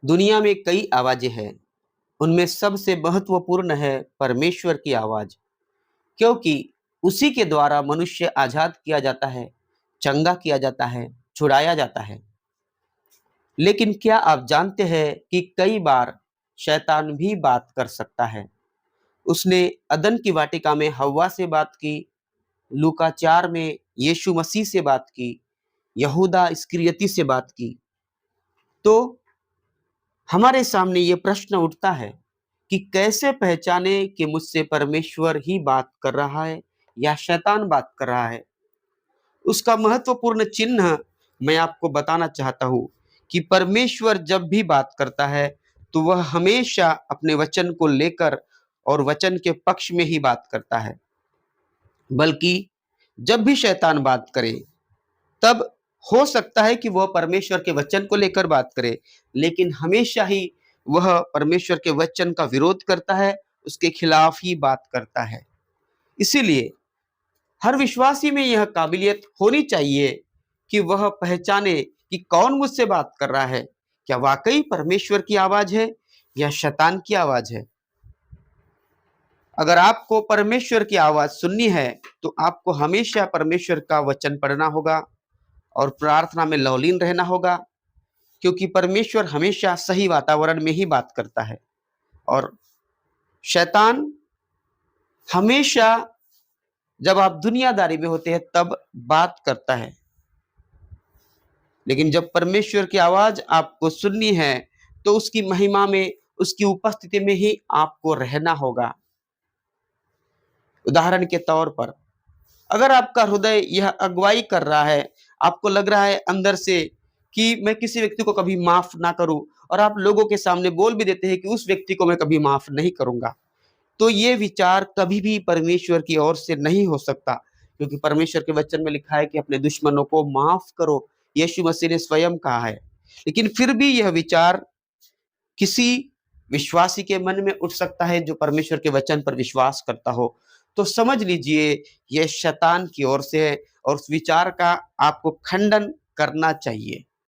दुनिया में कई आवाजें हैं, उनमें सबसे महत्वपूर्ण है परमेश्वर की आवाज, क्योंकि उसी के द्वारा मनुष्य आजाद किया जाता है, चंगा किया जाता है, छुड़ाया जाता है। लेकिन क्या आप जानते हैं कि कई बार शैतान भी बात कर सकता है? उसने अदन की वाटिका में हव्वा से बात की, लूका 4 में यीशु मसीह से बात की, यहूदा इस्करियोती से बात की। तो हमारे सामने ये प्रश्न उठता है कि कैसे पहचाने कि मुझसे परमेश्वर ही बात कर रहा है या शैतान बात कर रहा है। उसका महत्वपूर्ण चिन्ह मैं आपको बताना चाहता हूं कि परमेश्वर जब भी बात करता है तो वह हमेशा अपने वचन को लेकर और वचन के पक्ष में ही बात करता है। बल्कि जब भी शैतान बात करे तब हो सकता है कि वह परमेश्वर के वचन को लेकर बात करे, लेकिन हमेशा ही वह परमेश्वर के वचन का विरोध करता है, उसके खिलाफ ही बात करता है। इसीलिए हर विश्वासी में यह काबिलियत होनी चाहिए कि वह पहचाने कि कौन मुझसे बात कर रहा है। क्या वाकई परमेश्वर की आवाज है या शैतान की आवाज है? अगर आपको परमेश्वर की आवाज सुननी है तो आपको हमेशा परमेश्वर का वचन पढ़ना होगा और प्रार्थना में लवलीन रहना होगा, क्योंकि परमेश्वर हमेशा सही वातावरण में ही बात करता है और शैतान हमेशा जब आप दुनियादारी में होते हैं तब बात करता है। लेकिन जब परमेश्वर की आवाज आपको सुननी है तो उसकी महिमा में, उसकी उपस्थिति में ही आपको रहना होगा। उदाहरण के तौर पर अगर आपका हृदय यह अगुवाई कर रहा है, आपको लग रहा है अंदर से कि मैं किसी व्यक्ति को कभी माफ ना करूं, और आप लोगों के सामने बोल भी देते हैं कि उस व्यक्ति को मैं कभी माफ नहीं करूंगा, तो ये विचार कभी भी परमेश्वर की ओर से नहीं हो सकता, क्योंकि परमेश्वर के वचन में लिखा है कि अपने दुश्मनों को माफ करो, यीशु मसीह ने स्वयं कहा है। लेकिन फिर भी यह विचार किसी विश्वासी के मन में उठ सकता है जो परमेश्वर के वचन पर विश्वास करता हो, तो समझ लीजिए यह शैतान की ओर से है और उस विचार का आपको खंडन करना चाहिए।